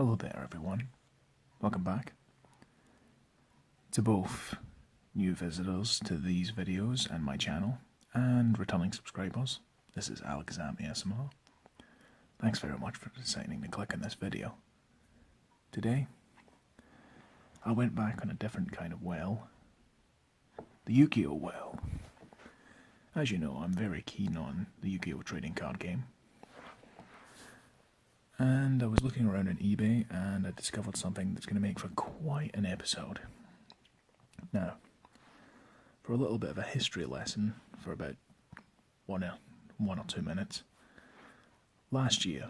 Hello there everyone, welcome back. To both new visitors to these videos and my channel, and returning subscribers, this is AlakazamASMR. Thanks very much for deciding to click on this video. Today, I went back on a different kind of well, the Yu-Gi-Oh well. As you know, I'm very keen on the Yu-Gi-Oh trading card game. And I was looking around on eBay and I discovered something that's going to make for quite an episode. Now, for a little bit of a history lesson for about one or 2 minutes. Last year,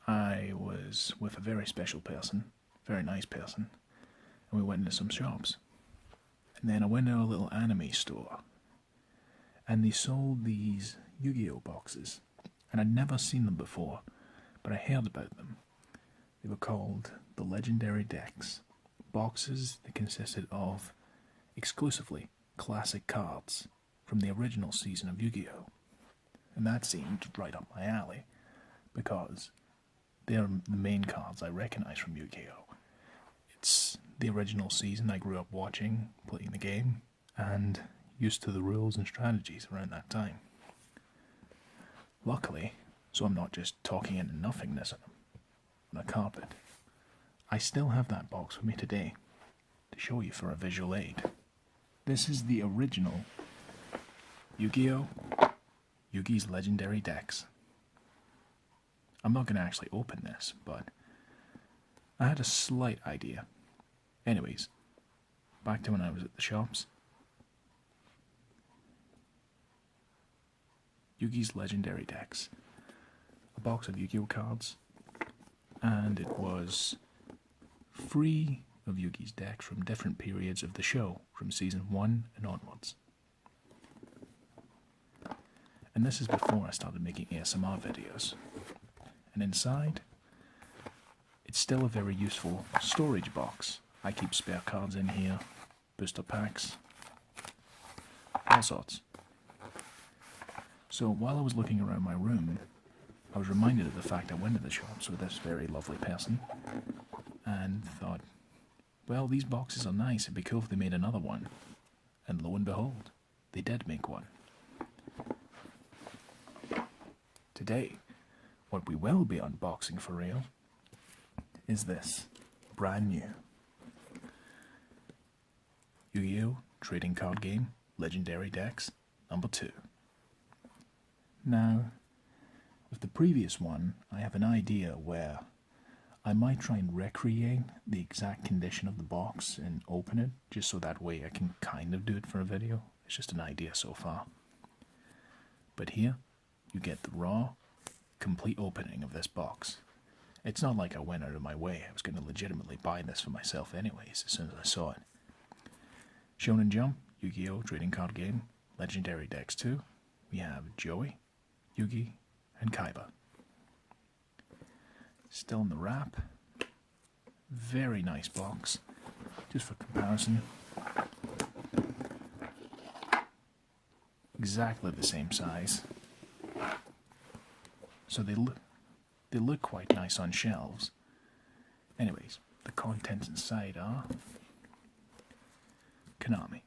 I was with a very special person, very nice person, and we went into some shops. And then I went to a little anime store, and they sold these Yu-Gi-Oh boxes, and I'd never seen them before. But I heard about them. They were called the Legendary Decks, boxes that consisted of exclusively classic cards from the original season of Yu-Gi-Oh! And that seemed right up my alley, because they're the main cards I recognize from Yu-Gi-Oh! It's the original season I grew up watching, playing the game, and used to the rules and strategies around that time. Luckily, so I'm not just talking into nothingness on a carpet, I still have that box with me today to show you for a visual aid. This is the original Yu-Gi-Oh! Yugi's Legendary Decks. I'm not going to actually open this, but I had a slight idea. Anyways, back to when I was at the shops. Yugi's Legendary Decks. A box of Yu-Gi-Oh cards, and it was free of Yugi's decks from different periods of the show, from season 1 and onwards. And this is before I started making ASMR videos. And inside, it's still a very useful storage box. I keep spare cards in here, booster packs, all sorts. So while I was looking around my room, I was reminded of the fact I went to the shops with this very lovely person and thought, well, these boxes are nice, it'd be cool if they made another one. And lo and behold, they did make one. Today, what we will be unboxing for real is this brand new Yu-Gi-Oh! Trading Card Game Legendary Decks number 2. Now, with the previous one, I have an idea where I might try and recreate the exact condition of the box and open it, just so that way I can kind of do it for a video. It's just an idea so far. But here, you get the raw, complete opening of this box. It's not like I went out of my way. I was going to legitimately buy this for myself anyways, as soon as I saw it. Shonen Jump, Yu-Gi-Oh! Trading Card Game, Legendary Decks 2. We have Joey, Yugi, and Kaiba. Still in the wrap. Very nice box. Just for comparison. Exactly the same size. So they look quite nice on shelves. Anyways, the contents inside are Konami,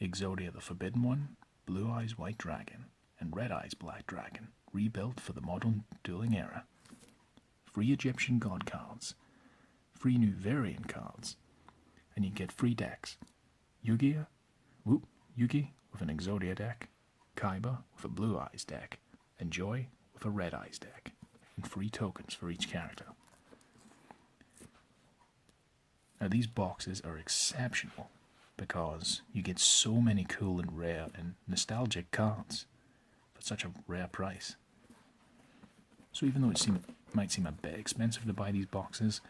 EXODIA the Forbidden One, Blue Eyes White Dragon, and Red Eyes Black Dragon, rebuilt for the modern dueling era. Free Egyptian god cards, free new variant cards, and you get free decks. Yugi with an EXODIA deck, Kaiba with a Blue Eyes deck, and Joy with a Red Eyes deck, and free tokens for each character. Now these boxes are exceptional because you get so many cool and rare and nostalgic cards for such a rare price. So even though it might seem a bit expensive to buy these boxes,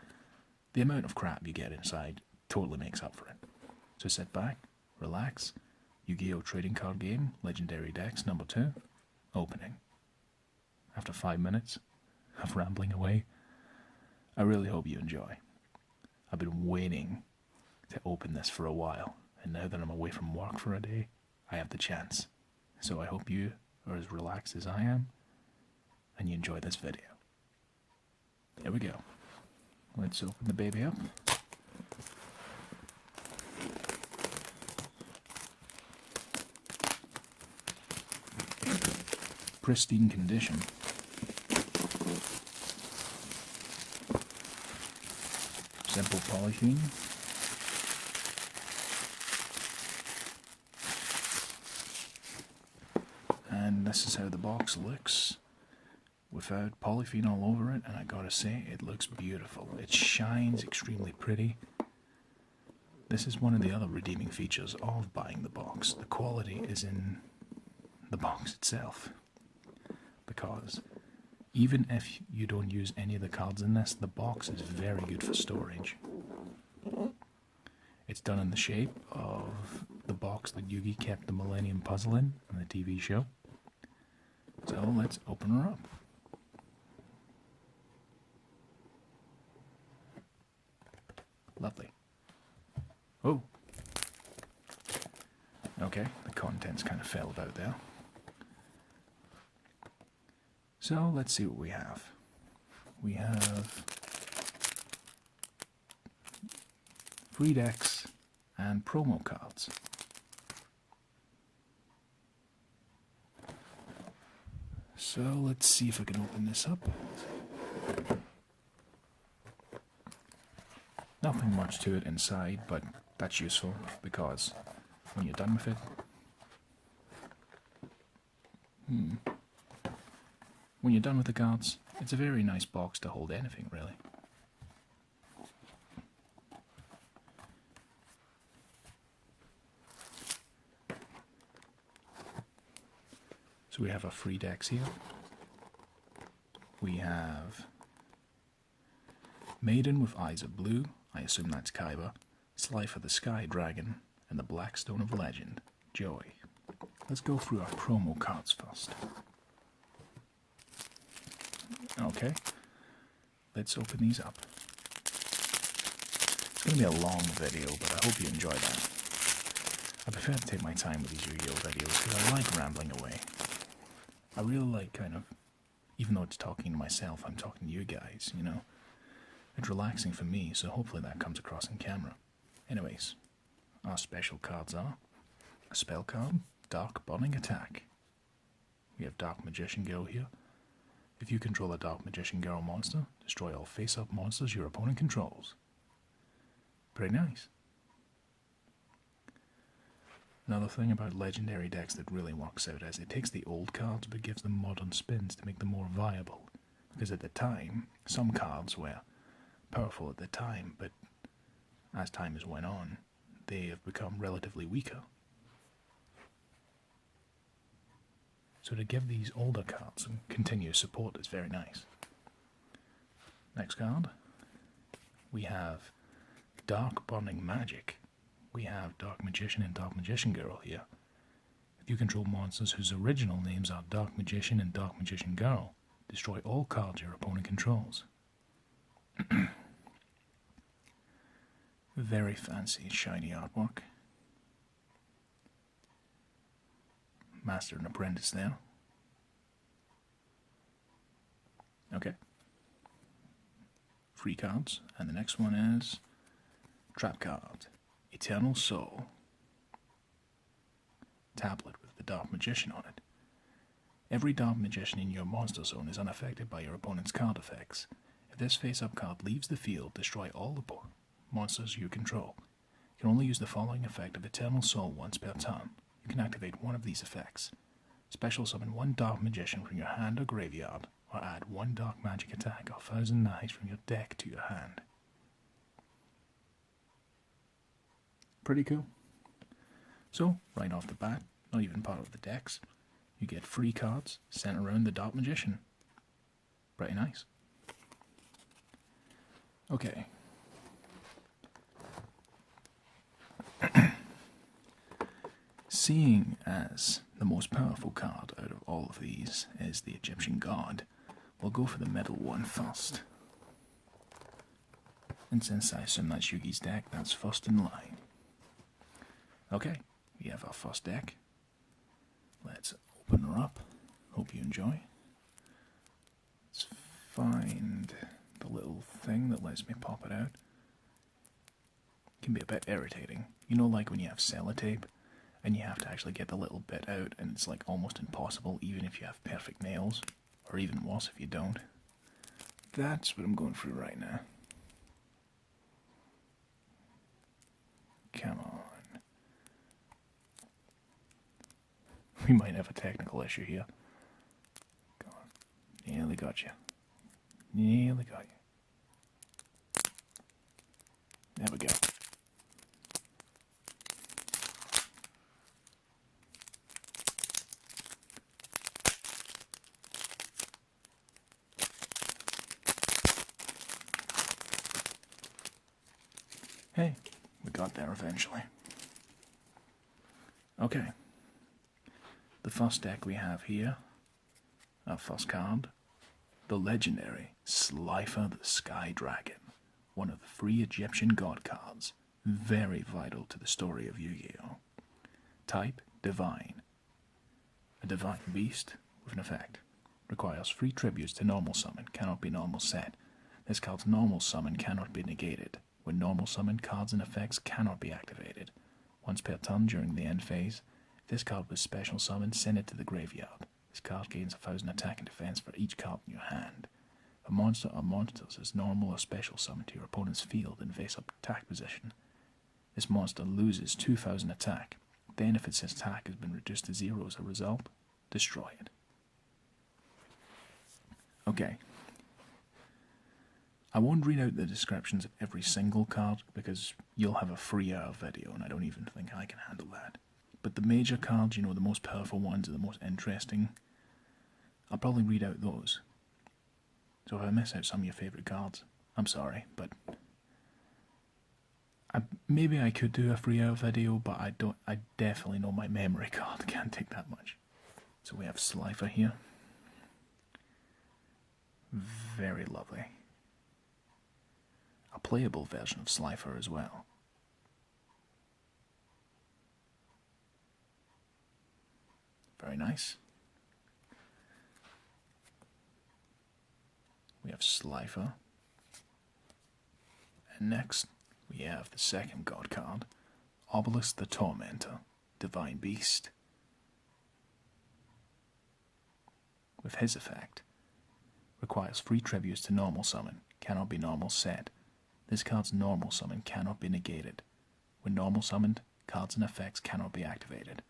the amount of crap you get inside totally makes up for it. So sit back, relax, Yu-Gi-Oh! Trading Card Game, Legendary Decks number 2, opening. After 5 minutes of rambling away, I really hope you enjoy. I've been waiting to open this for a while, and now that I'm away from work for a day, I have the chance. So I hope you are as relaxed as I am, and you enjoy this video. Here we go. Let's open the baby up. Pristine condition. Simple polythene. And this is how the box looks without polythene all over it, and I gotta say, it looks beautiful. It shines extremely pretty. This is one of the other redeeming features of buying the box. The quality is in the box itself. Because even if you don't use any of the cards in this, the box is very good for storage. It's done in the shape of the box that Yugi kept the Millennium Puzzle in the TV show. So let's open her up. Lovely. Oh. Okay, the contents kind of fell out there. So let's see what we have. We have free decks and promo cards. So let's see if I can open this up. Nothing much to it inside, but that's useful because when you're done with it, when you're done with the cards, it's a very nice box to hold anything, really. So we have our free decks here. We have Maiden with Eyes of Blue, I assume that's Kaiba, Slifer the Sky Dragon, and the Blackstone of Legend, Joy. Let's go through our promo cards first. Okay, let's open these up. It's going to be a long video, but I hope you enjoy that. I prefer to take my time with these Yu-Gi-Oh videos because I like rambling away. I really like kind of, even though it's talking to myself, I'm talking to you guys, you know. It's relaxing for me, so hopefully that comes across in camera. Anyways, our special cards are a spell card, Dark Bonding Attack. We have Dark Magician Girl here. If you control a Dark Magician Girl monster, destroy all face-up monsters your opponent controls. Pretty nice. Another thing about legendary decks that really works out is it takes the old cards but gives them modern spins to make them more viable. Because at the time, some cards were powerful at the time, but as time has went on, they have become relatively weaker. So to give these older cards some continuous support is very nice. Next card, we have Dark Bonding Magic. We have Dark Magician and Dark Magician Girl here. If you control monsters whose original names are Dark Magician and Dark Magician Girl, destroy all cards your opponent controls. Very fancy, shiny artwork. Master and Apprentice there. Okay. Free cards. And the next one is Trap card. Eternal Soul. Tablet with the Dark Magician on it. Every Dark Magician in your monster zone is unaffected by your opponent's card effects. If this face-up card leaves the field, destroy all the monsters you control. You can only use the following effect of Eternal Soul once per turn. You can activate one of these effects. Special summon one Dark Magician from your hand or graveyard, or add one Dark Magic attack or 1,000 knives from your deck to your hand. Pretty cool. So, right off the bat, not even part of the decks, you get free cards sent around the Dark Magician. Pretty nice. Okay. Seeing as the most powerful card out of all of these is the Egyptian God, we'll go for the middle one first. And since I assume that's Yugi's deck, that's first in line. Okay, we have our first deck. Let's open her up. Hope you enjoy. Let's find the little thing that lets me pop it out can be a bit irritating. You know, like when you have sellotape and you have to actually get the little bit out and it's like almost impossible even if you have perfect nails, or even worse if you don't. That's what I'm going through right now. Come on. We might have a technical issue here. Go on. Nearly got you. Nearly got you. There we go. Hey, we got there eventually. Okay. The first deck we have here, our first card, the legendary Slifer the Sky Dragon, one of the 3 Egyptian god cards, very vital to the story of Yu-Gi-Oh! Type, Divine. A divine beast with an effect. Requires 3 tributes to normal summon, cannot be normal set. This card's normal summon cannot be negated. When normal summon, cards and effects cannot be activated. Once per turn during the end phase, if this card was special summoned, send it to the graveyard. This card gains 1000 attack and defense for each card in your hand. A monster or monsters is normal or special summoned to your opponent's field in face-up attack position. This monster loses 2000 attack. Then if its attack has been reduced to 0 as a result, destroy it. Okay. I won't read out the descriptions of every single card because you'll have a 3-hour video and I don't even think I can handle that. But the major cards, you know, the most powerful ones and the most interesting, I'll probably read out those. So if I miss out some of your favourite cards, I'm sorry, but maybe I could do a 3-hour video, but I definitely know my memory card can't take that much. So we have Slifer here. Very lovely. A playable version of Slifer as well. Very nice. We have Slifer. And next, we have the second god card, Obelisk the Tormentor, Divine Beast. With his effect, requires 3 tributes to normal summon, cannot be normal set. This card's normal summon cannot be negated. When normal summoned, cards and effects cannot be activated.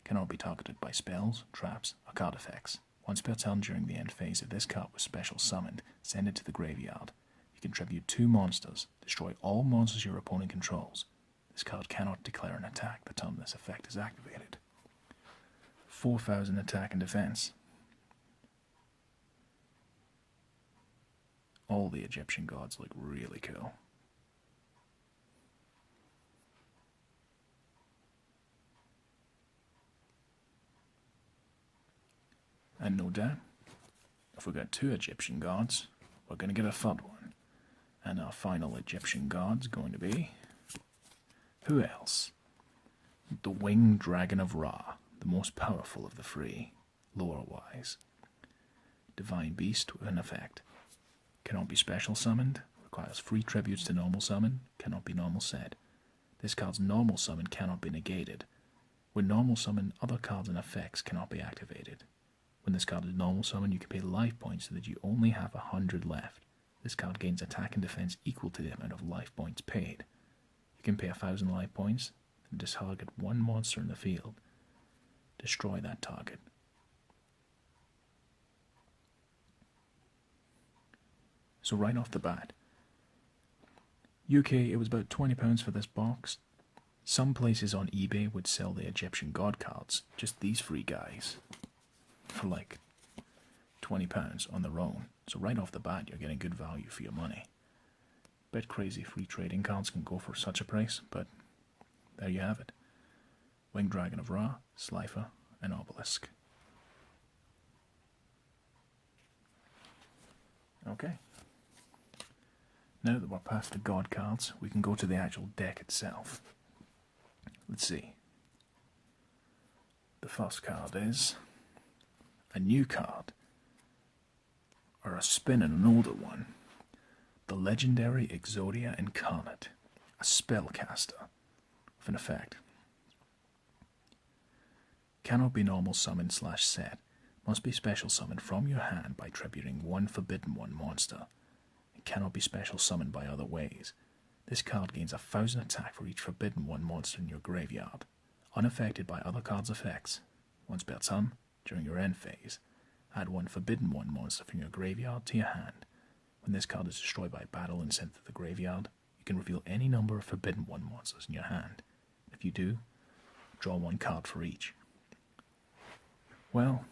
Cannot be targeted by spells, traps, or card effects. Once per turn during the end phase, if this card was special summoned, send it to the graveyard. You contribute 2 monsters, destroy all monsters your opponent controls. This card cannot declare an attack the turn this effect is activated. 4000 attack and defense. All the Egyptian gods look really cool. And no doubt, if we got 2 Egyptian gods, we're going to get a third one. And our final Egyptian god's going to be... who else? The Winged Dragon of Ra, the most powerful of the 3, lore-wise. Divine Beast with an effect. Cannot be special summoned, requires 3 tributes to normal summon, cannot be normal set. This card's normal summon cannot be negated. When normal summon, other cards and effects cannot be activated. When this card is normal summon, you can pay life points so that you only have 100 left. This card gains attack and defense equal to the amount of life points paid. You can pay 1000 life points and target 1 monster in the field. Destroy that target. So right off the bat, UK, it was about £20 for this box. Some places on eBay would sell the Egyptian god cards, just these 3 guys, for like £20 on their own. So right off the bat, you're getting good value for your money. Bit crazy free trading cards can go for such a price, but there you have it. Winged Dragon of Ra, Slifer, and Obelisk. Okay. Now that we're past the god cards, we can go to the actual deck itself. Let's see. The first card is a new card, or a spin and an older one. the legendary EXODIA Incarnate, a spellcaster with an effect. Cannot be normal summon / set. Must be special summoned from your hand by tributing one Forbidden One monster. It cannot be special summoned by other ways. This card gains 1000 attack for each Forbidden One monster in your graveyard, unaffected by other cards' effects. Once per turn, during your end phase, add one Forbidden One monster from your graveyard to your hand. When this card is destroyed by battle and sent to the graveyard, you can reveal any number of Forbidden One monsters in your hand. If you do, draw one card for each. Well,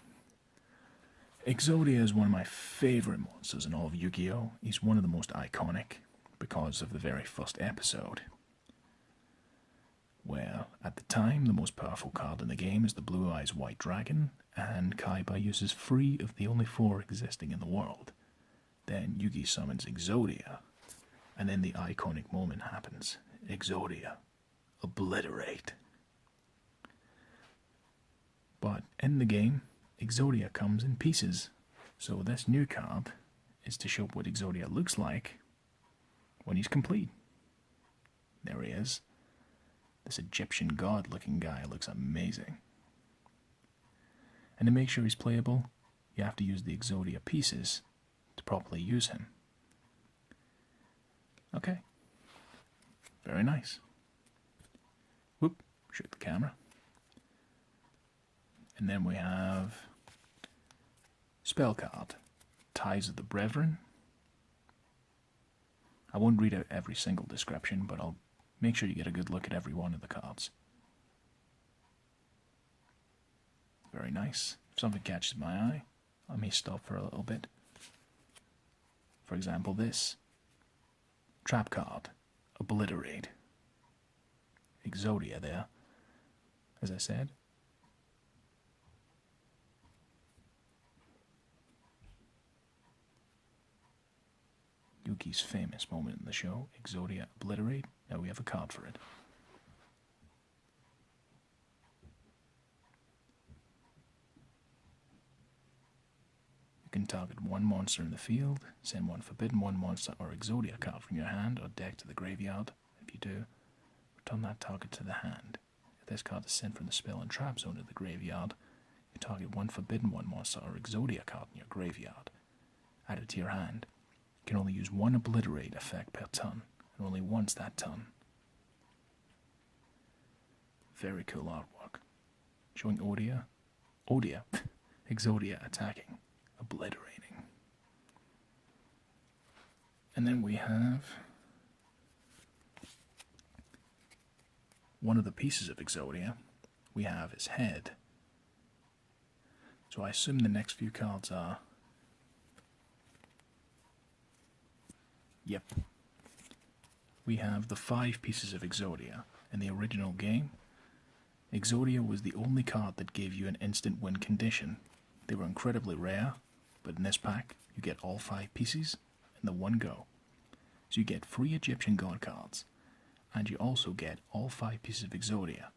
EXODIA is one of my favourite monsters in all of Yu-Gi-Oh! He's one of the most iconic because of the very first episode, where, at the time, the most powerful card in the game is the Blue Eyes White Dragon, and Kaiba uses 3 of the only 4 existing in the world. Then Yugi summons EXODIA, and then the iconic moment happens. EXODIA, obliterate. But in the game, EXODIA comes in pieces, so this new card is to show what EXODIA looks like when he's complete. There he is. This Egyptian god-looking guy looks amazing. And to make sure he's playable, you have to use the EXODIA pieces to properly use him. Okay. Very nice. Whoop, shoot the camera. And then we have spell card, Ties of the Brethren. I won't read out every single description, but I'll make sure you get a good look at every one of the cards. Very nice. If something catches my eye, I may stop for a little bit. For example, this. Trap card, Obliterate. EXODIA there, as I said. Yugi's famous moment in the show, EXODIA Obliterate. Now we have a card for it. You can target one monster in the field, send one Forbidden One monster or EXODIA card from your hand or deck to the graveyard. If you do, return that target to the hand. If this card is sent from the spell and trap zone to the graveyard, you target one Forbidden One monster or EXODIA card in your graveyard. Add it to your hand. You can only use one Obliterate effect per turn, and only once that turn. Very cool artwork. Showing EXODIA attacking, obliterating. And then we have one of the pieces of EXODIA. We have his head. So I assume the next few cards are... Yep. We have the 5 pieces of EXODIA. In the original game, EXODIA was the only card that gave you an instant win condition. They were incredibly rare, but in this pack, you get all 5 pieces in the one go. So you get 3 Egyptian god cards, and you also get all 5 pieces of EXODIA.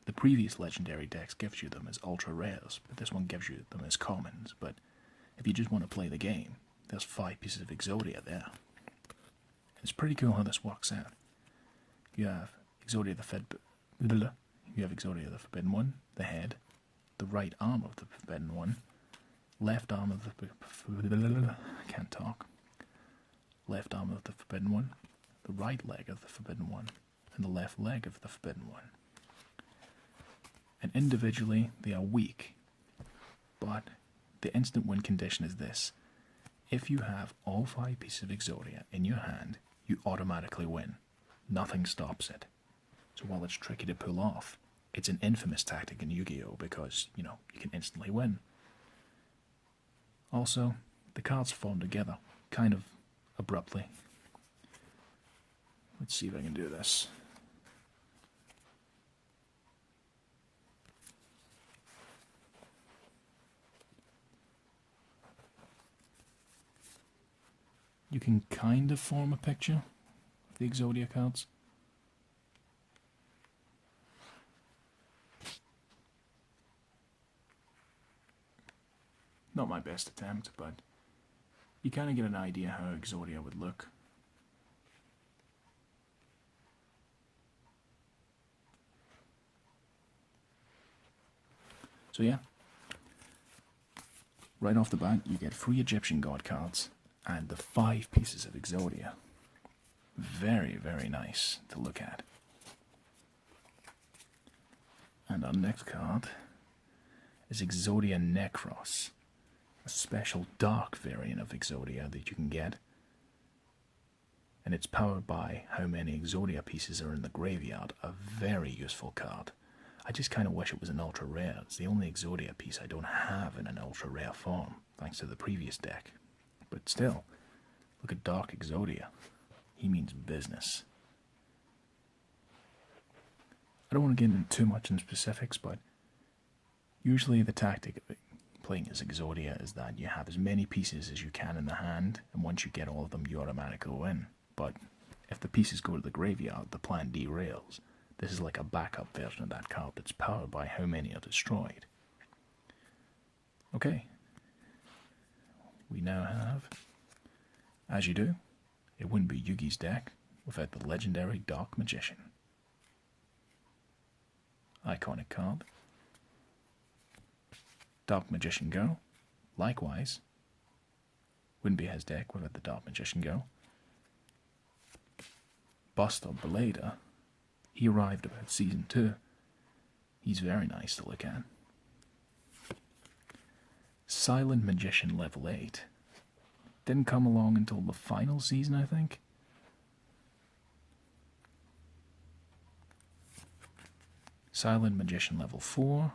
The previous legendary decks gives you them as ultra rares, but this one gives you them as commons. But if you just want to play the game, there's 5 pieces of EXODIA there. It's pretty cool how this works out. You have EXODIA the Forbidden One, the head, the right arm of the Forbidden One, left arm of the left arm of the Forbidden One, the right leg of the Forbidden One, and the left leg of the Forbidden One. And individually they are weak, but the instant win condition is this: if you have all 5 pieces of EXODIA in your hand, you automatically win. Nothing stops it. So while it's tricky to pull off, it's an infamous tactic in Yu-Gi-Oh! Because, you can instantly win. Also, the cards form together, kind of abruptly. Let's see if I can do this. You can kind of form a picture of the EXODIA cards. Not my best attempt, but you kind of get an idea how EXODIA would look So yeah, right off the bat, you get 3 Egyptian god cards and the 5 pieces of Exodia. Very, very nice to look at. And our next card is Exodia Necros, a special dark variant of Exodia that you can get. And it's powered by how many Exodia pieces are in the graveyard, a very useful card. I just kind of wish it was an ultra rare. It's the only Exodia piece I don't have in an ultra rare form, thanks to the previous deck. But still, look at Dark Exodia. He means business. I don't want to get into too much in specifics, but usually the tactic of playing as Exodia is that you have as many pieces as you can in the hand, and once you get all of them, you automatically win. But if the pieces go to the graveyard, the plan derails. This is like a backup version of that card that's powered by how many are destroyed. Okay. We now have, as you do, it wouldn't be Yugi's deck without the legendary Dark Magician. Iconic card. Dark Magician Go, likewise, wouldn't be his deck without the Dark Magician Go. Buster Belader, he arrived about Season 2. He's very nice to look at. Silent Magician level 8. Didn't come along until the final season, I think. Silent Magician level 4.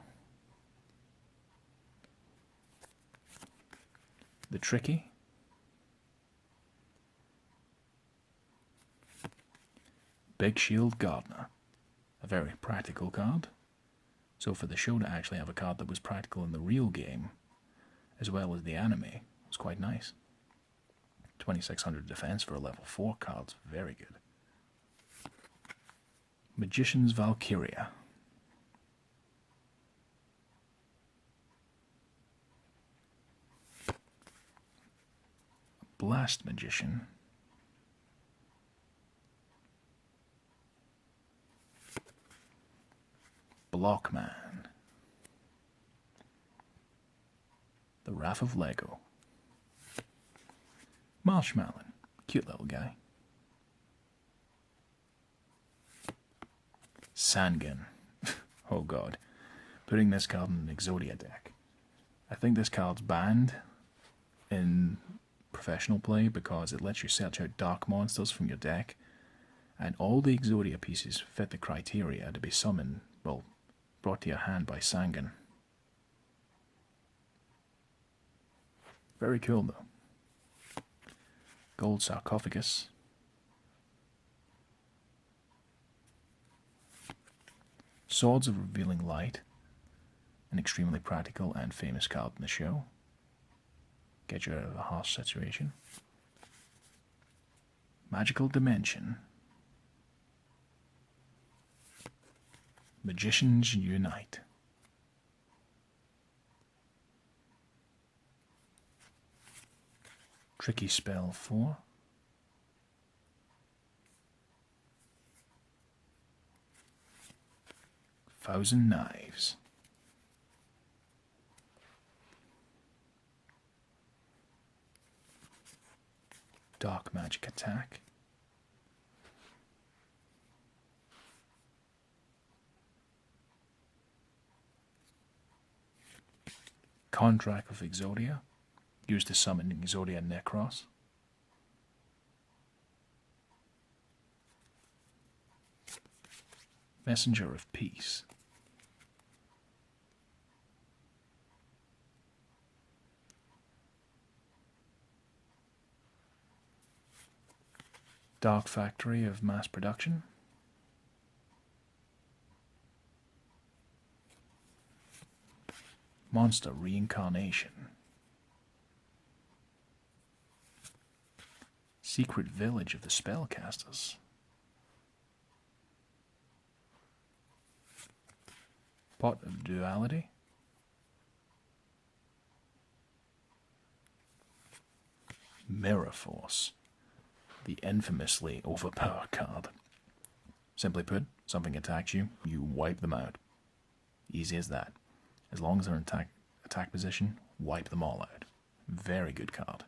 The Tricky. Big Shield Gardener. A very practical card. So for the show to actually have a card that was practical in the real game, as well as the anime, was quite nice. 2600 defense for a level 4 card, very good. Magician's Valkyria. Blast Magician. Blockman. The Wrath of Lego. Marshmallow. Cute little guy. Sangan. Oh god. Putting this card in an Exodia deck. I think this card's banned in professional play because it lets you search out dark monsters from your deck, and all the Exodia pieces fit the criteria to be summoned, well, brought to your hand by Sangan. Very cool though. Gold Sarcophagus. Swords of Revealing Light. An extremely practical and famous card in the show. Get you out of a harsh situation. Magical Dimension. Magicians Unite. Tricky Spell 4. Thousand Knives. Dark Magic Attack. Contract of Exodia, used to summon Exodia Necros. Messenger of Peace. Dark Factory of Mass Production. Monster Reincarnation. Secret Village of the Spellcasters. Pot of Duality. Mirror Force. The infamously overpowered card. Simply put, something attacks you, you wipe them out. Easy as that. As long as they're in attack position, wipe them all out. Very good card.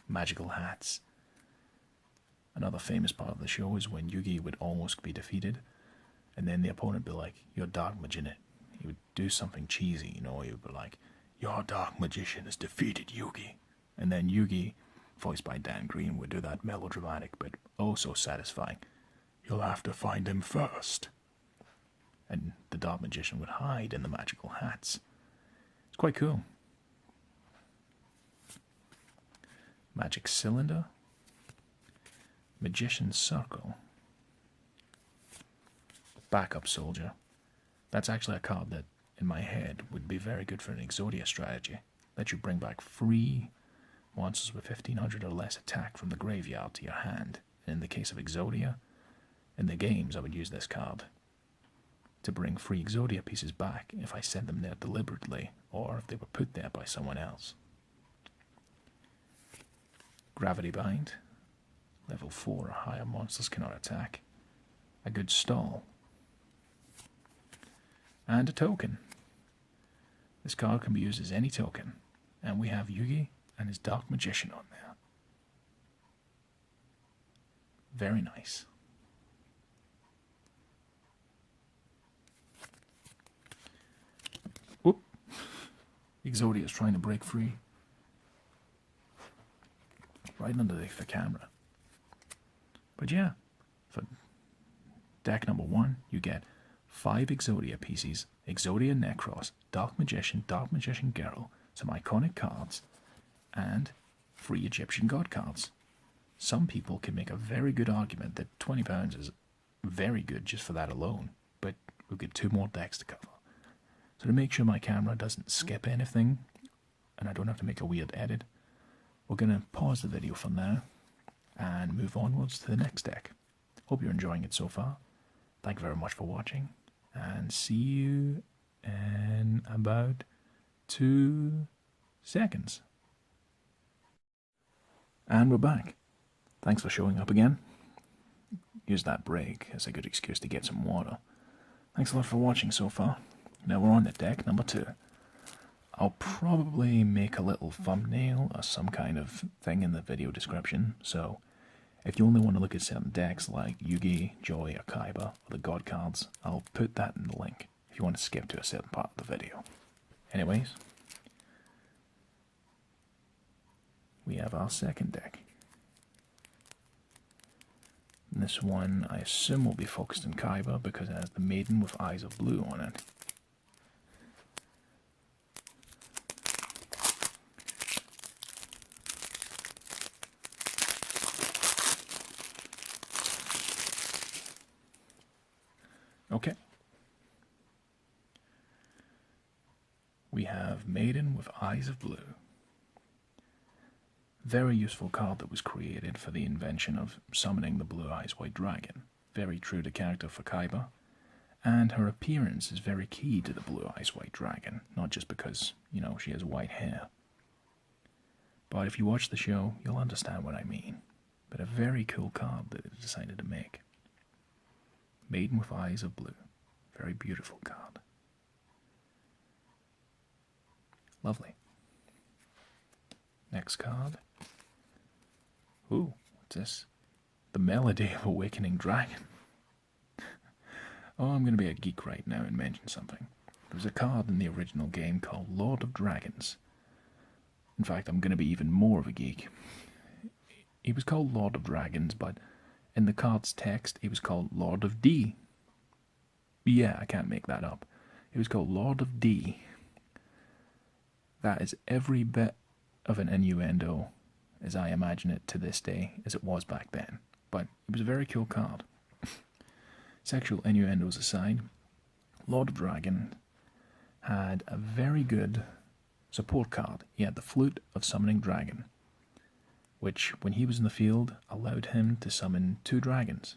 Magical hats. Another famous part of the show is when Yugi would almost be defeated, and then the opponent would be like, "Your dark magician." He would do something cheesy, you know, he would be like, "Your dark magician has defeated Yugi." And then Yugi, voiced by Dan Green, would do that melodramatic but oh so satisfying, "You'll have to find him first." And the dark magician would hide in the magical hats. It's quite cool. Magic cylinder. Magician's circle. Backup soldier. That's actually a card that, in my head, would be very good for an EXODIA strategy. Let you bring back 3 monsters with 1500 or less attack from the graveyard to your hand. And in the case of EXODIA, in the games I would use this card to bring 3 EXODIA pieces back if I sent them there deliberately, or if they were put there by someone else. Gravity Bind. Level 4 or higher monsters cannot attack. A good stall. And a token. This card can be used as any token. And we have Yugi and his Dark Magician on there. Very nice. Whoop. EXODIA is trying to break free. Right underneath the camera. But yeah, for deck number 1, you get 5 EXODIA pieces, EXODIA Necros, Dark Magician Girl, some iconic cards, and 3 Egyptian God cards. Some people can make a very good argument that £20 is very good just for that alone, but we'll get 2 more decks to cover. So to make sure my camera doesn't skip anything, and I don't have to make a weird edit, we're going to pause the video for now and move onwards to the next deck. Hope you're enjoying it so far. Thank you very much for watching, and see you in about 2 seconds. And we're back. Thanks for showing up again. Use that break as a good excuse to get some water. Thanks a lot for watching so far. Now we're on to deck number 2. I'll probably make a little thumbnail or some kind of thing in the video description, so if you only want to look at certain decks like Yugi, Joy, or Kaiba, or the God cards, I'll put that in the link if you want to skip to a certain part of the video. Anyways, we have our second deck. And this one I assume will be focused on Kaiba because it has the Maiden with Eyes of Blue on it. Okay. We have Maiden with Eyes of Blue. Very useful card that was created for the invention of summoning the Blue Eyes White Dragon. Very true to character for Kaiba. And her appearance is very key to the Blue Eyes White Dragon, not just because, you know, she has white hair. But if you watch the show, you'll understand what I mean. But a very cool card that they decided to make. Maiden with Eyes of Blue. Very beautiful card. Lovely. Next card. Ooh, what's this? The Melody of Awakening Dragon. Oh, I'm going to be a geek right now and mention something. There was a card in the original game called Lord of Dragons. In fact, I'm going to be even more of a geek. He was called Lord of Dragons, but in the card's text, he was called Lord of D. Yeah, I can't make that up. He was called Lord of D. That is every bit of an innuendo, as I imagine it to this day, as it was back then. But it was a very cool card. Sexual innuendos aside, Lord of Dragon had a very good support card. He had the Flute of Summoning Dragon, which, when he was in the field, allowed him to summon 2 dragons.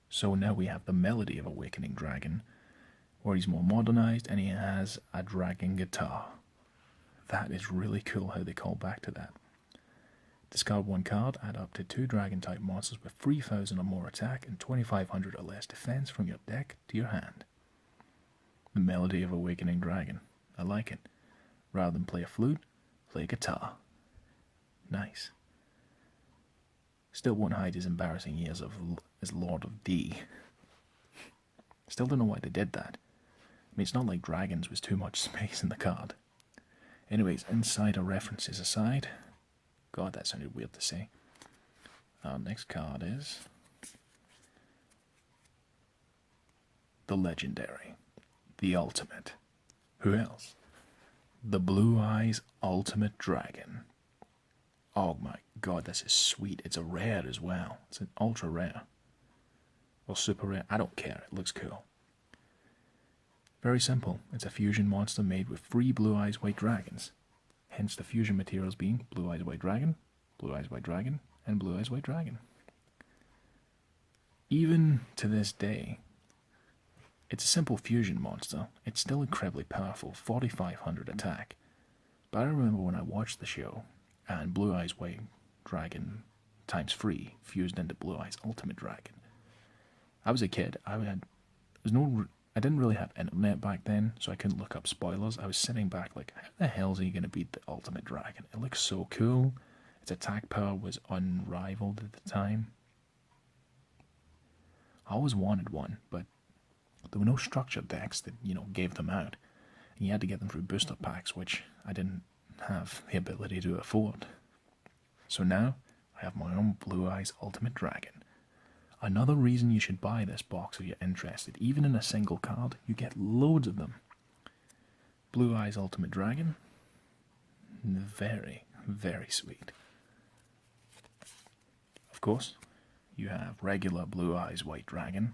So now we have the Melody of Awakening Dragon, where he's more modernized and he has a dragon guitar. That is really cool how they call back to that. Discard 1 card, add up to 2 dragon-type monsters with 3,000 or more attack and 2,500 or less defense from your deck to your hand. The Melody of Awakening Dragon. I like it. Rather than play a flute, play a guitar. Nice. Still won't hide his embarrassing years as Lord of D. Still don't know why they did that. I mean, it's not like dragons was too much space in the card. Anyways, insider references aside. God, that sounded weird to say. Our next card is the legendary, the ultimate. Who else? The Blue Eyes Ultimate Dragon. Oh my god, this is sweet. It's a rare as well. It's an ultra rare. Or super rare. I don't care. It looks cool. Very simple. It's a fusion monster made with 3 Blue Eyes White Dragons. Hence the fusion materials being Blue Eyes White Dragon, Blue Eyes White Dragon, and Blue Eyes White Dragon. Even to this day, it's a simple fusion monster. It's still incredibly powerful, 4,500 attack. But I remember when I watched the show, and Blue Eyes White Dragon times 3 fused into Blue Eyes Ultimate Dragon. I was a kid. I didn't really have internet back then, so I couldn't look up spoilers. I was sitting back like, how the hell is he going to beat the Ultimate Dragon? It looks so cool. Its attack power was unrivaled at the time. I always wanted one, but there were no structured decks that, gave them out. And you had to get them through booster packs, which I didn't have the ability to afford. So now, I have my own Blue Eyes Ultimate Dragon. Another reason you should buy this box if you're interested. Even in a single card, you get loads of them. Blue Eyes Ultimate Dragon. Very, very sweet. Of course, you have regular Blue Eyes White Dragon.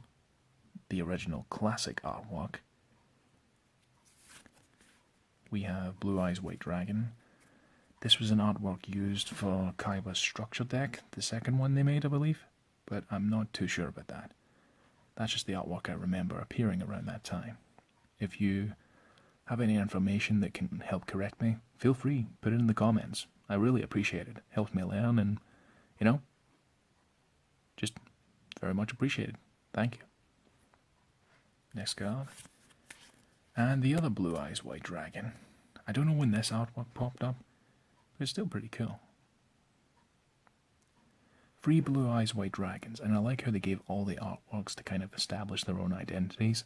The original classic artwork. We have Blue Eyes White Dragon. This was an artwork used for Kaiba's structure deck, the second one they made, I believe. But I'm not too sure about that. That's just the artwork I remember appearing around that time. If you have any information that can help correct me, feel free, put it in the comments. I really appreciate it. Helps me learn and, just very much appreciated. Thank you. Next card. And the other Blue Eyes White Dragon. I don't know when this artwork popped up, but it's still pretty cool. 3 Blue Eyes White Dragons, and I like how they gave all the artworks to kind of establish their own identities.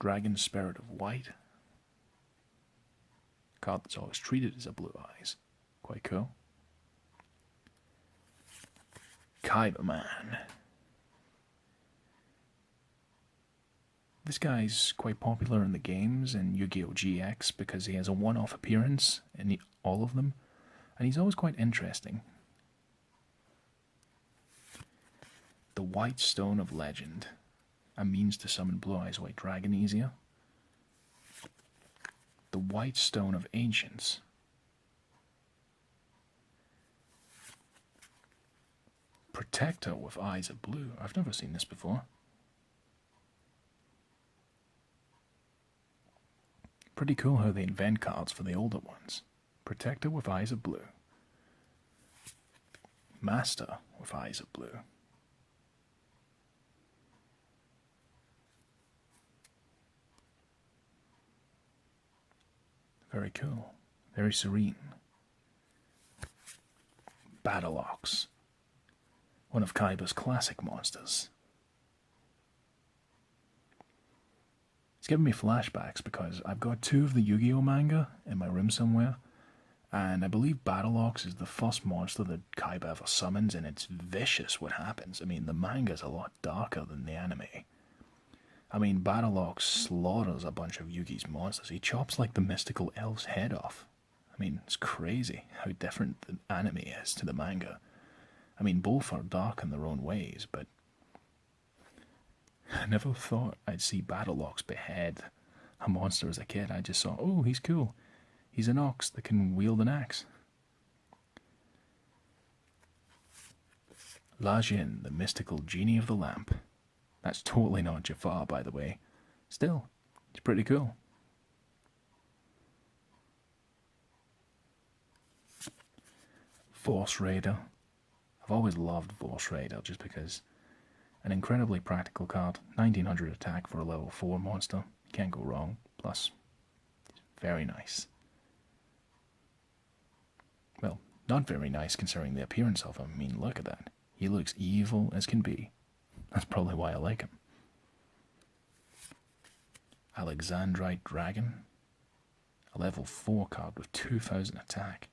Dragon Spirit of White. Card that's always treated as a Blue Eyes. Quite cool. Kaiba Man. This guy's quite popular in the games and Yu-Gi-Oh! GX because he has a one-off appearance in all of them, and he's always quite interesting. The White Stone of Legend, a means to summon Blue Eyes White Dragon easier. The White Stone of Ancients. Protector with Eyes of Blue. I've never seen this before. Pretty cool how they invent cards for the older ones. Protector with Eyes of Blue. Master with Eyes of Blue. Very cool. Very serene. Battleox. One of Kaiba's classic monsters. It's giving me flashbacks because I've got 2 of the Yu-Gi-Oh! Manga in my room somewhere, and I believe Battleox is the first monster that Kaiba ever summons, and it's vicious what happens. I mean, the manga's a lot darker than the anime. I mean, Battleox slaughters a bunch of Yugi's monsters. He chops like the mystical elf's head off. I mean, it's crazy how different the anime is to the manga. I mean, both are dark in their own ways, but I never thought I'd see Battleox behead a monster as a kid. I just saw, oh, he's cool. He's an ox that can wield an axe. Lajin, the mystical genie of the lamp. That's totally not Jafar, by the way. Still, it's pretty cool. Force Raider. I've always loved Boredom just because an incredibly practical card, 1900 attack for a level 4 monster, you can't go wrong, plus very nice. Well, not very nice considering the appearance of him. I mean, look at that. He looks evil as can be. That's probably why I like him. Alexandrite Dragon, a level 4 card with 2000 attack.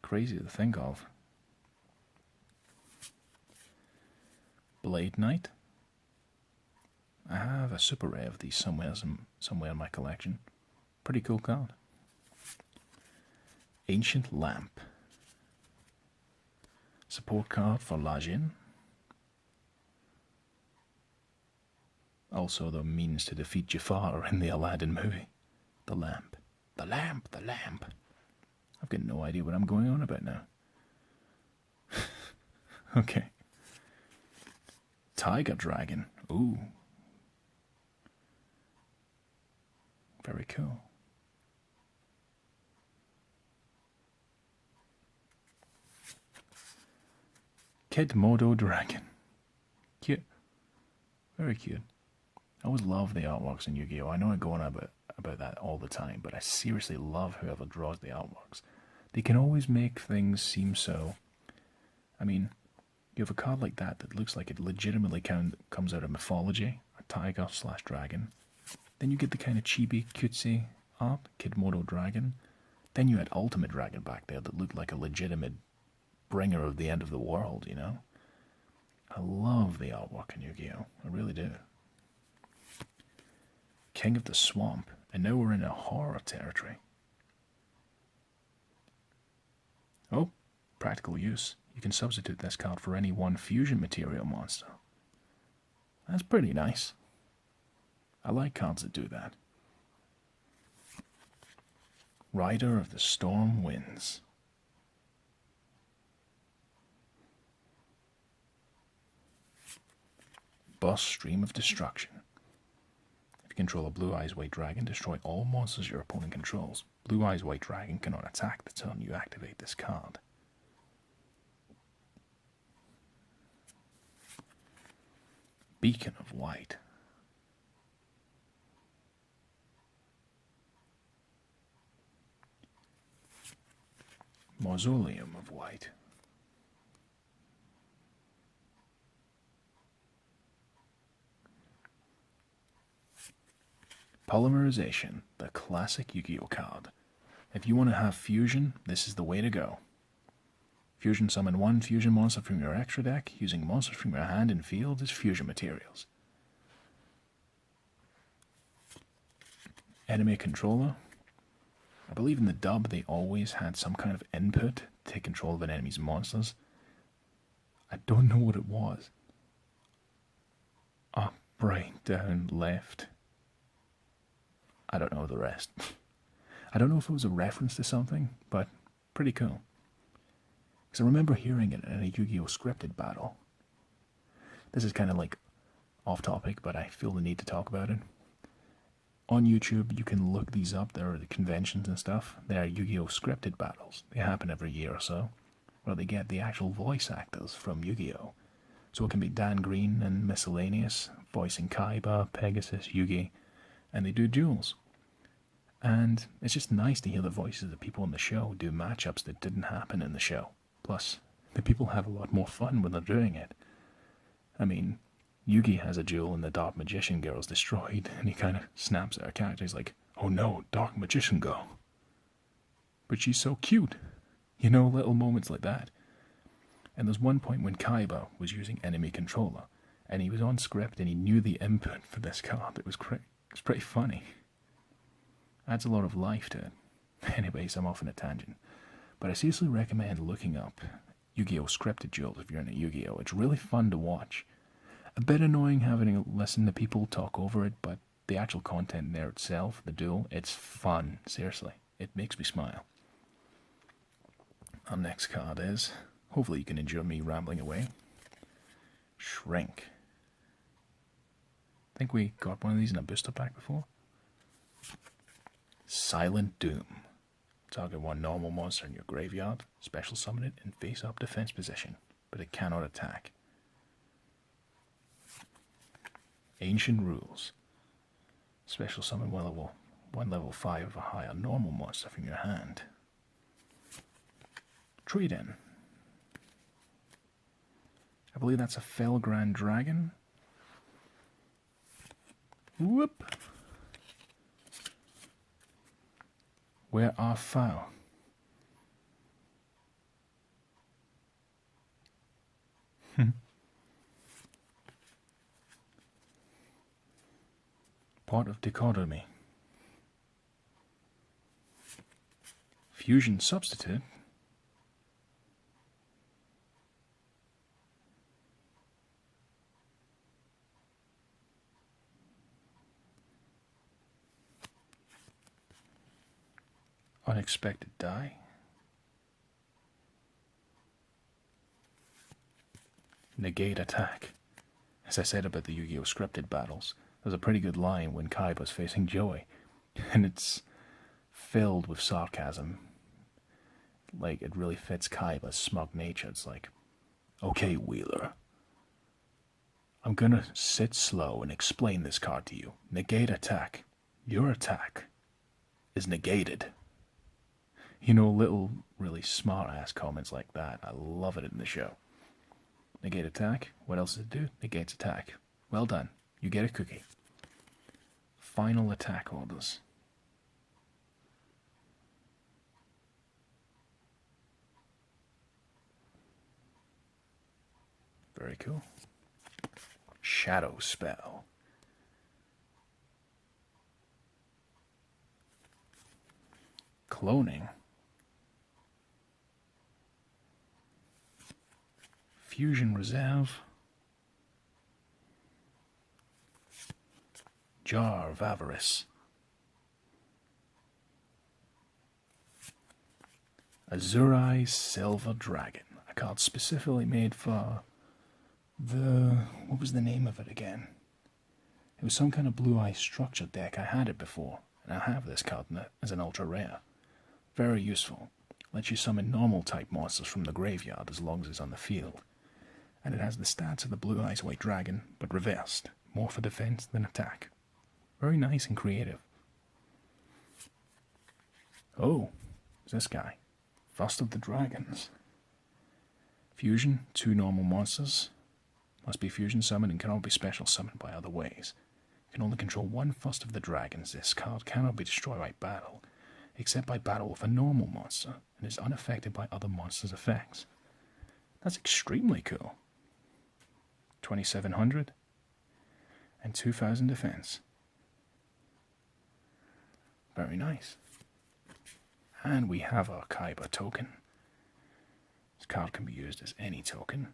Crazy to think of. Blade Knight. I have a super rare of these somewhere in my collection. Pretty cool card. Ancient Lamp. Support card for Lajin. Also the means to defeat Jafar in the Aladdin movie. The lamp. The lamp, the lamp. I've got no idea what I'm going on about now. Okay. Tiger Dragon. Ooh. Very cool. Kid Modo Dragon. Cute. Very cute. I always love the artworks in Yu-Gi-Oh! I know I go on about that all the time, but I seriously love whoever draws the artworks. They can always make things seem so... I mean, you have a card like that looks like it legitimately comes out of mythology, a tiger/dragon. Then you get the kind of chibi, cutesy art, Kid Modo Dragon. Then you had Ultimate Dragon back there that looked like a legitimate bringer of the end of the world, you know? I love the artwork in Yu-Gi-Oh! I really do. King of the Swamp, and now we're in a horror territory. Oh, practical use. You can substitute this card for any one fusion material monster. That's pretty nice. I like cards that do that. Rider of the Storm Winds. Boss Stream of Destruction. If you control a Blue Eyes White Dragon, destroy all monsters your opponent controls. Blue Eyes White Dragon cannot attack the turn you activate this card. Beacon of White. Mausoleum of White. Polymerization, the classic Yu-Gi-Oh card. If you want to have fusion, this is the way to go. Fusion summon one fusion monster from your extra deck using monsters from your hand and field as fusion materials. Enemy controller. I believe in the dub they always had some kind of input to take control of an enemy's monsters. I don't know what it was. Up, right, down, left. I don't know the rest. I don't know if it was a reference to something, but pretty cool. Because I remember hearing it in a Yu-Gi-Oh! Scripted battle. This is kind of like off topic, but I feel the need to talk about it. On YouTube, you can look these up. There are the conventions and stuff. They are Yu-Gi-Oh! Scripted battles. They happen every year or so, where they get the actual voice actors from Yu-Gi-Oh! So it can be Dan Green and Miscellaneous, voicing Kaiba, Pegasus, Yugi, and they do duels. And it's just nice to hear the voices of the people on the show do matchups that didn't happen in the show. Plus, the people have a lot more fun when they're doing it. I mean, Yugi has a duel and the Dark Magician Girl is destroyed, and he kind of snaps at her character. He's like, oh no, Dark Magician Girl. But she's so cute. You know, little moments like that. And there's one point when Kaiba was using enemy controller, and he was on script and he knew the input for this card. It was pretty funny. Adds a lot of life to it. Anyways, I'm off on a tangent. But I seriously recommend looking up Yu-Gi-Oh! Scripted duels if you're in a Yu-Gi-Oh! It's really fun to watch. A bit annoying having to listen to people talk over it, but the actual content there itself, the duel, it's fun. Seriously, it makes me smile. Our next card is, hopefully you can endure me rambling away, Shrink. I think we got one of these in a booster pack before. Silent Doom. Target one normal monster in your graveyard, special summon it in face-up defense position, but it cannot attack. Ancient rules. Special summon one level 5 or higher normal monster from your hand. Trade-in. I believe that's a Felgrand Dragon. Whoop! Where art thou? Part of dichotomy. Fusion substitute. Unexpected die. Negate attack. As I said about the Yu-Gi-Oh! Scripted battles, there's a pretty good line when Kaiba's facing Joey, and it's filled with sarcasm. Like, it really fits Kaiba's smug nature. It's like, okay, Wheeler, I'm gonna sit slow and explain this card to you. Negate attack. Your attack is negated. You know, little, really smart-ass comments like that. I love it in the show. Negate attack. What else does it do? Negates attack. Well done. You get a cookie. Final attack orders. Very cool. Shadow spell. Cloning. Fusion Reserve. Jar of Avarice. Azurai Silver Dragon. A card specifically made for the... what was the name of it again? It was some kind of blue-eye structure deck. I had it before, and I have this card as an ultra rare. Very useful. Lets you summon normal type monsters from the graveyard as long as it's on the field. And it has the stats of the Blue Eyes White Dragon, but reversed. More for defense than attack. Very nice and creative. Oh, it's this guy. First of the Dragons. Fusion, 2 normal monsters. Must be fusion summoned and cannot be special summoned by other ways. You can only control 1 First of the Dragons. This card cannot be destroyed by battle, except by battle with a normal monster, and is unaffected by other monsters' effects. That's extremely cool. 2,700 and 2,000 defense. Very nice. And we have our Kaiba token. This card can be used as any token.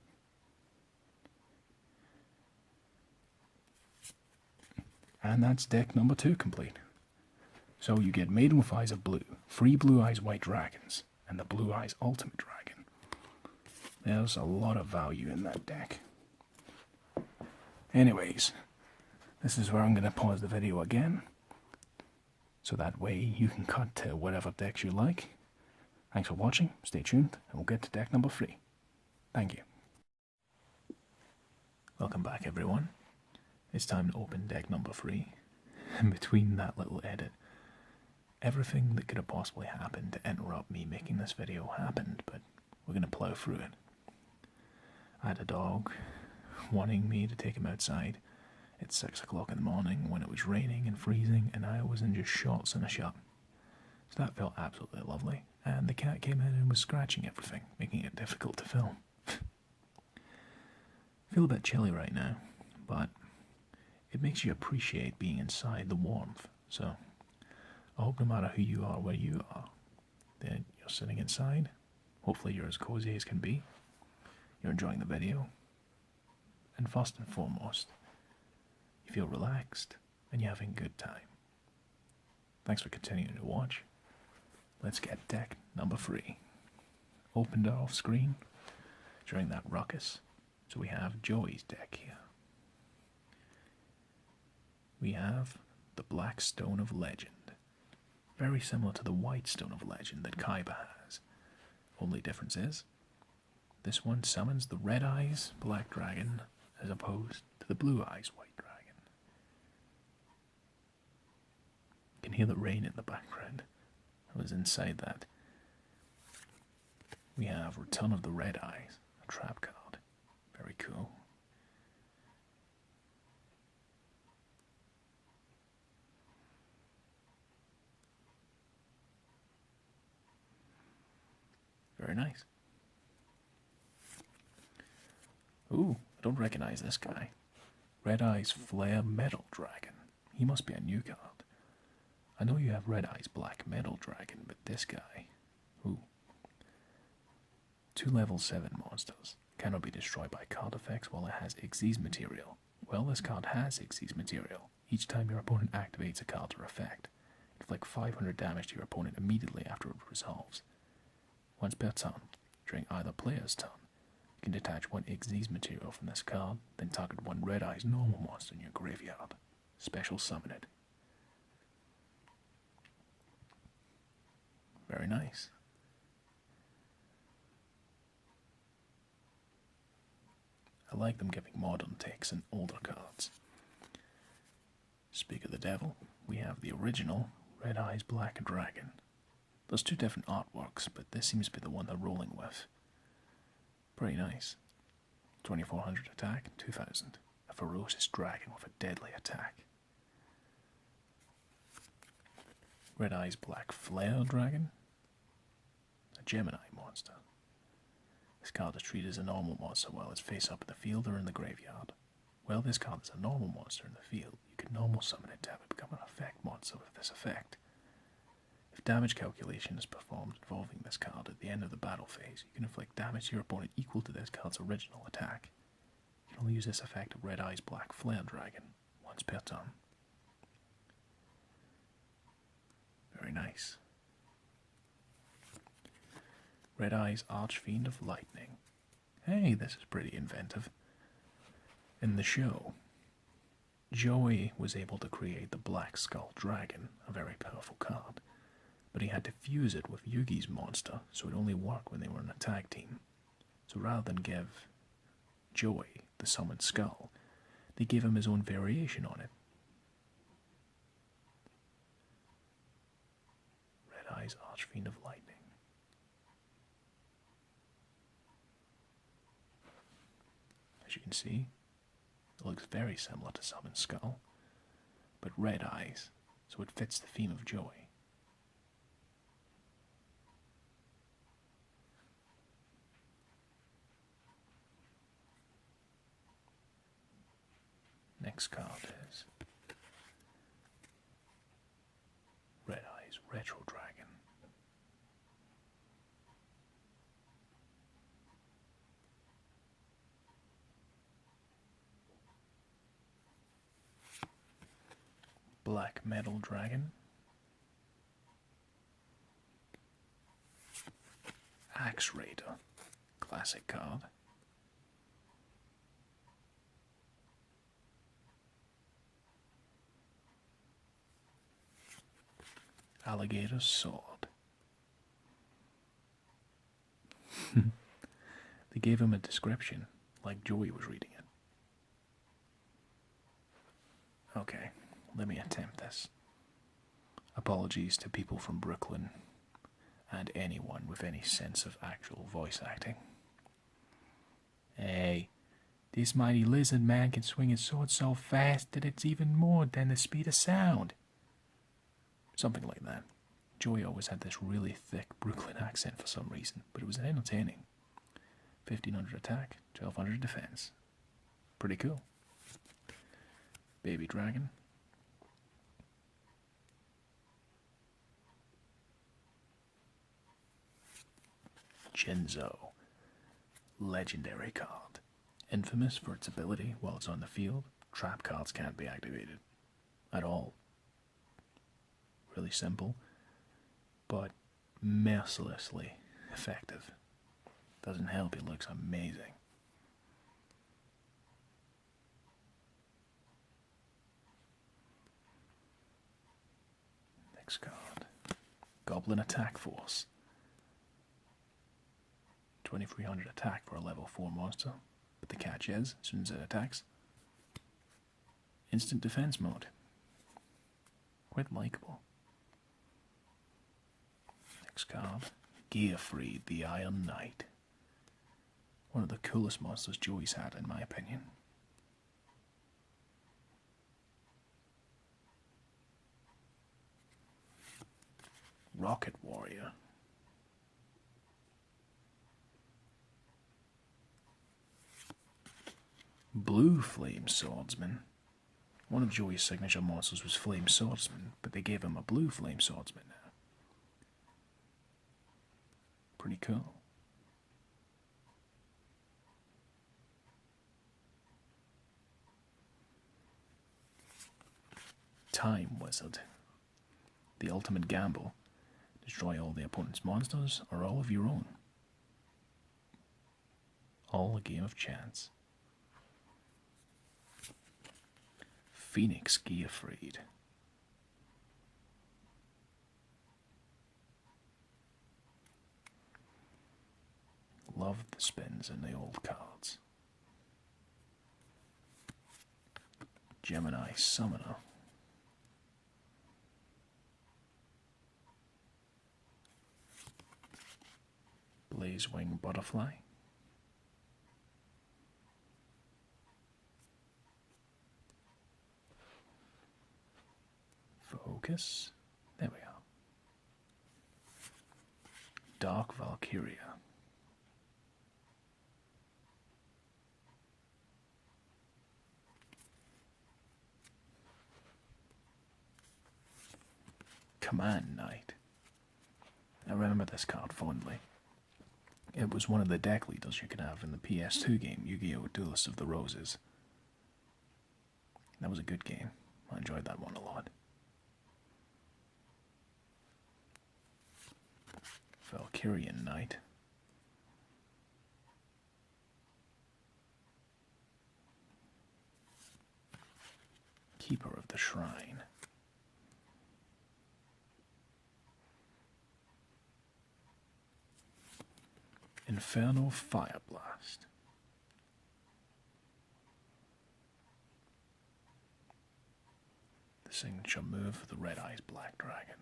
And that's deck number 2 complete. So you get Maiden with Eyes of Blue, 3 Blue Eyes White Dragons, and the Blue Eyes Ultimate Dragon. There's a lot of value in that deck. Anyways, this is where I'm going to pause the video again, so that way you can cut to whatever decks you like. Thanks for watching, stay tuned, and we'll get to deck number 3. Thank you. Welcome back, everyone. It's time to open deck number 3. And between that little edit, everything that could have possibly happened to interrupt me making this video happened, but we're going to plow through it. I had a dog wanting me to take him outside. It's 6 o'clock in the morning when it was raining and freezing and I was in just shorts and a shirt. So that felt absolutely lovely, and the cat came in and was scratching everything, making it difficult to film. Feel a bit chilly right now, but it makes you appreciate being inside the warmth. So I hope no matter who you are, where you are, that you're sitting inside. Hopefully you're as cozy as can be. You're enjoying the video. And first and foremost, you feel relaxed and you're having a good time. Thanks for continuing to watch. Let's get deck number 3. Opened it off screen during that ruckus. So we have Joey's deck here. We have the Black Stone of Legend. Very similar to the white stone of legend that Kaiba has. Only difference is, this one summons the red eyes black dragon as opposed to the blue eyes white dragon. You can hear the rain in the background. I was inside that. We have Return of the Red Eyes, a trap card. Very cool. Very nice. Ooh, I don't recognize this guy. Red Eyes Flare Metal Dragon. He must be a new card. I know you have Red Eyes Black Metal Dragon, but this guy... Ooh. 2 level 7 monsters. Cannot be destroyed by card effects while it has Xyz material. Well, this card has Xyz material. Each time your opponent activates a card or effect, inflict 500 damage to your opponent immediately after it resolves. Once per turn, during either player's turn, you can detach 1 Xyz material from this card, then target 1 Red Eyes normal monster in your graveyard. Special summon it. Very nice. I like them giving modern takes in older cards. Speak of the devil, we have the original Red Eyes Black Dragon. There's 2 different artworks, but this seems to be the one they're rolling with. Pretty nice. 2400 attack, 2000. A ferocious dragon with a deadly attack. Red Eyes Black Flare Dragon. A Gemini monster. This card is treated as a normal monster while it's face up in the field or in the graveyard. While this card is a normal monster in the field, you can normal summon it to have it become an effect monster with this effect. If damage calculation is performed involving this card at the end of the battle phase, you can inflict damage to your opponent equal to this card's original attack. You can only use this effect of Red Eyes Black Flare Dragon once per turn. Very nice. Red Eyes Archfiend of Lightning. Hey, this is pretty inventive. In the show, Joey was able to create the Black Skull Dragon, a very powerful card, but he had to fuse it with Yugi's monster, so it only worked when they were in a tag team. So rather than give Joey the summoned skull, they gave him his own variation on it. Red Eyes Archfiend of Lightning. As you can see, it looks very similar to Summoned Skull, but red eyes, so it fits the theme of Joey. Next card is Red Eyes Retro Dragon. Black Metal Dragon. Axe Raider. Classic card. Alligator's Sword. They gave him a description, like Joey was reading it. Okay, let me attempt this. Apologies to people from Brooklyn and anyone with any sense of actual voice acting. Hey, this mighty lizard man can swing his sword so fast that it's even more than the speed of sound. Something like that. Joey always had this really thick Brooklyn accent for some reason, but it was entertaining. 1500 attack, 1200 defense. Pretty cool. Baby Dragon. Genzo. Legendary card. Infamous for its ability while it's on the field, trap cards can't be activated. At all. Really simple, but mercilessly effective. Doesn't help, it looks amazing. Next card. Goblin Attack Force. 2300 attack for a level 4 monster, but the catch is, as soon as it attacks, instant defense mode. Quite likeable. Next card, Gearfried the Iron Knight. One of the coolest monsters Joey's had, in my opinion. Rocket Warrior. Blue Flame Swordsman. One of Joey's signature monsters was Flame Swordsman, but they gave him a Blue Flame Swordsman now. Pretty cool. Time Wizard. The ultimate gamble. Destroy all the opponent's monsters or all of your own. All a game of chance. Phoenix Gearfried. Love the spins in the old cards. Gemini Summoner. Blazewing Butterfly. Focus. There we are. Dark Valkyria. Command Knight. I remember this card fondly. It was one of the deck leaders you could have in the PS2 game, Yu-Gi-Oh! Duelist of the Roses. That was a good game. I enjoyed that one a lot. Valkyrian Knight. Keeper of the Shrine. Infernal Fire Blast. The signature move for the Red Eyes Black Dragon.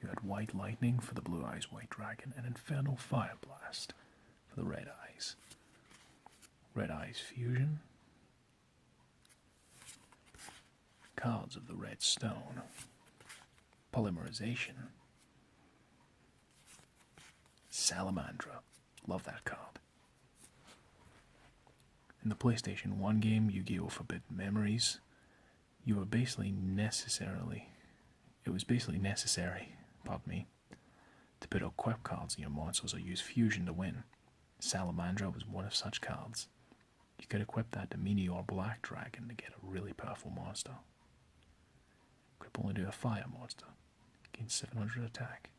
You had White Lightning for the Blue Eyes White Dragon and Infernal Fire Blast for the Red Eyes. Red Eyes Fusion. Cards of the Red Stone. Polymerization. Salamandra. Love that card. In the PlayStation 1 game, Yu-Gi-Oh! Forbidden Memories, it was basically necessary, pardon me, to put equip cards in your monsters or use fusion to win. Salamandra was one of such cards. You could equip that to Meteor Black Dragon to get a really powerful monster. Could only do a fire monster. Gain 700 attack.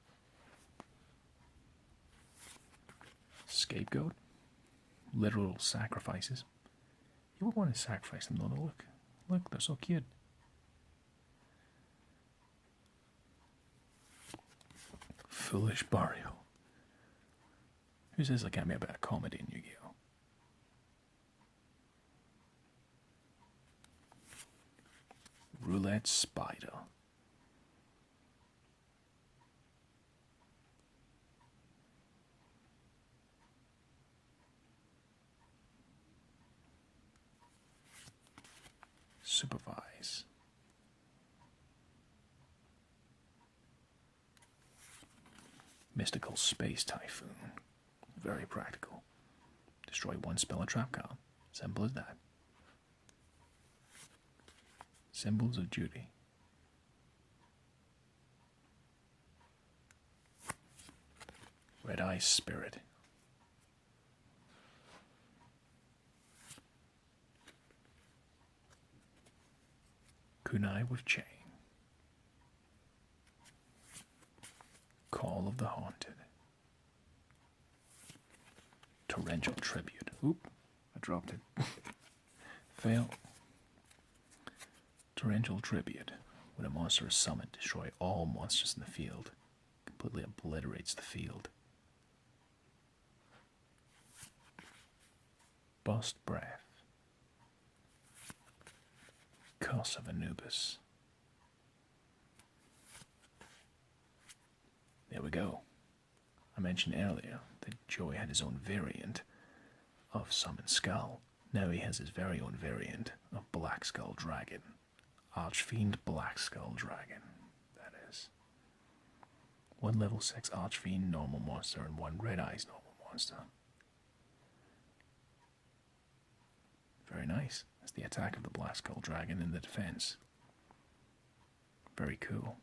Scapegoat. Literal sacrifices. You would want to sacrifice them, though. Look, they're so cute. Foolish Burial. Who says there can't be a bit of comedy in Yu-Gi-Oh? Roulette Spider. Supervise. Mystical Space Typhoon. Very practical. Destroy one spell or trap card. Simple as that. Symbols of Duty. Red Eye Spirit. Kunai with Chain. Call of the Haunted. Torrential Tribute. Oop, I dropped it. Fail. Torrential Tribute. When a monster is summoned, destroy all monsters in the field. completely obliterates the field. Bust breath. Cuss of Anubis. There we go. I mentioned earlier that Joey had his own variant of Summon Skull. Now he has his very own variant of Black Skull Dragon. Archfiend Black Skull Dragon, that is. 1 level 6 Archfiend normal monster and 1 Red Eyes normal monster. Very nice. That's the attack of the Black Skull Dragon and the defense. Very cool.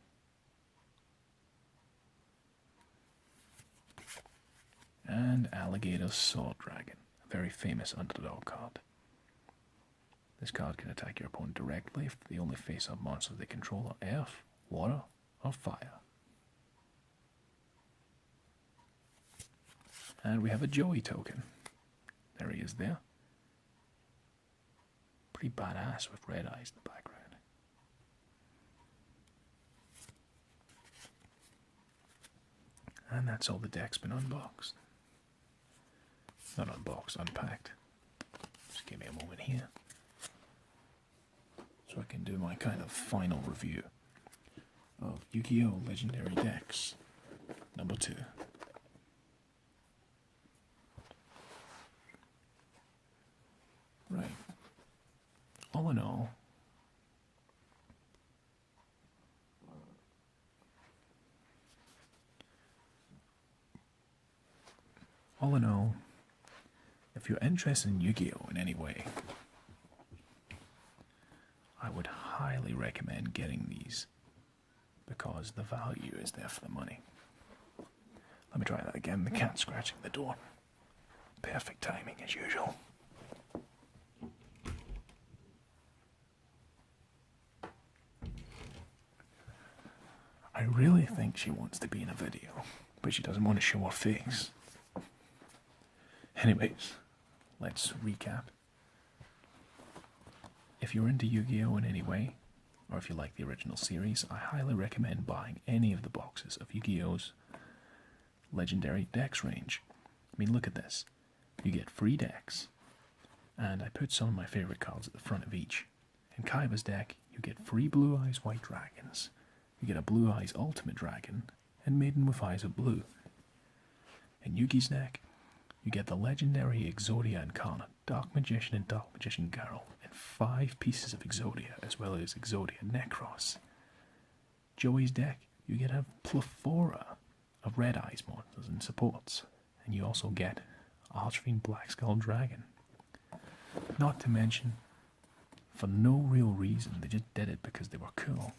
And Alligator Sword Dragon, a very famous underdog card. This card can attack your opponent directly if the only face-up monsters they control are earth, water, or fire. And we have a Joey token. There he is there. Pretty badass with red eyes in the background. And that's all the deck's been unboxed. Not unboxed, unpacked. Just give me a moment here, so I can do my kind of final review of Yu-Gi-Oh! Legendary Decks number 2. Right. All in all, if you're interested in Yu-Gi-Oh! In any way, I would highly recommend getting these because the value is there for the money. Let me try that again. The cat scratching the door. Perfect timing as usual. I really think she wants to be in a video, but she doesn't want to show her face. Anyways, let's recap. If you're into Yu-Gi-Oh! In any way, or if you like the original series, I highly recommend buying any of the boxes of Yu-Gi-Oh!'s Legendary Decks range. I mean, look at this. You get free decks, and I put some of my favorite cards at the front of each. In Kaiba's deck, you get free Blue Eyes White Dragons. You get a Blue Eyes Ultimate Dragon, and Maiden with Eyes of Blue. In Yugi's deck, you get the legendary EXODIA Incarnate, Dark Magician and Dark Magician Girl, and 5 pieces of EXODIA, as well as EXODIA Necros. Joey's deck, you get a plethora of Red Eyes monsters and supports, and you also get Archfiend Black Skull Dragon. Not to mention, for no real reason, they just did it because they were cool.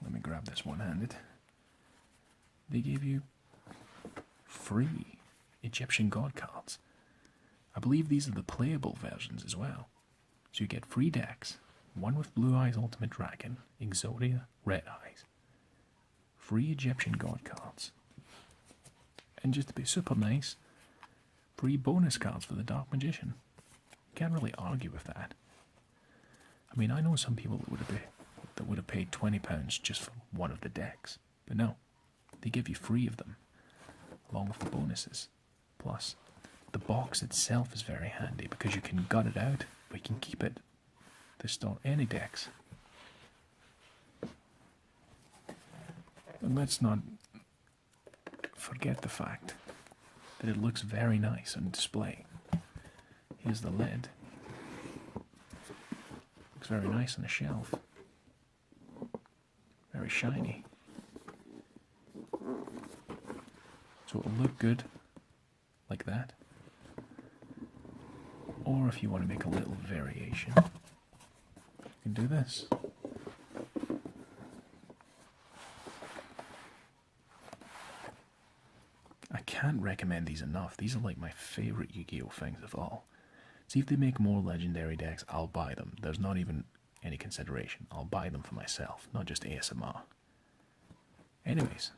Let me grab this one-handed. They gave you free Egyptian God cards. I believe these are the playable versions as well. So you get free decks, one with Blue Eyes Ultimate Dragon, EXODIA, Red Eyes. Free Egyptian God cards. And just to be super nice, free bonus cards for the Dark Magician. You can't really argue with that. I mean, I know some people that would have paid £20 just for one of the decks, but no, they give you 3 of them, along with the bonuses. Plus, the box itself is very handy because you can gut it out, but you can keep it to store any decks. And let's not forget the fact that it looks very nice on display. Here's the lid. Looks very nice on the shelf. Very shiny. So it'll look good like that. Or if you want to make a little variation, you can do this. I can't recommend these enough. These are like my favorite Yu-Gi-Oh! Things of all. See if they make more legendary decks, I'll buy them. There's not even any consideration. I'll buy them for myself, not just ASMR. Anyways,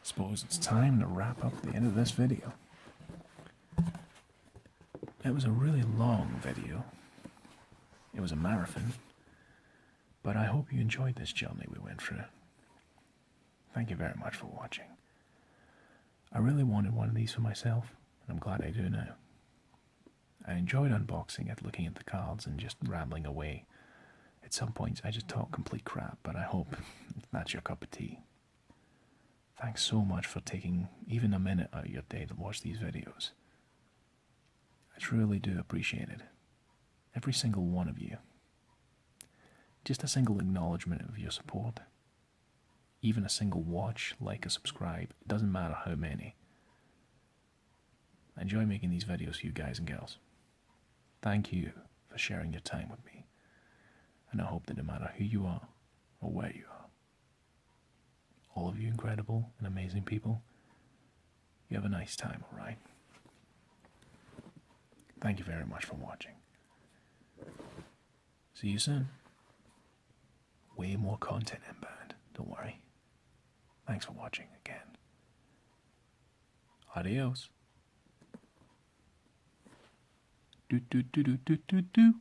suppose it's time to wrap up the end of this video. It was a really long video. It was a marathon, but I hope you enjoyed this journey we went through. Thank you very much for watching. I really wanted one of these for myself, and I'm glad I do now. I enjoyed unboxing it, looking at the cards and just rambling away. At some points I just talk complete crap, but I hope that's your cup of tea. Thanks so much for taking even a minute out of your day to watch these videos. I truly do appreciate it. Every single one of you. Just a single acknowledgement of your support. Even a single watch, like, or subscribe, it doesn't matter how many. I enjoy making these videos for you guys and girls. Thank you for sharing your time with me. And I hope that no matter who you are or where you are, all of you incredible and amazing people, you have a nice time, alright? Thank you very much for watching. See you soon. Way more content inbound, don't worry. Thanks for watching again. Adios. Do do do do do do do.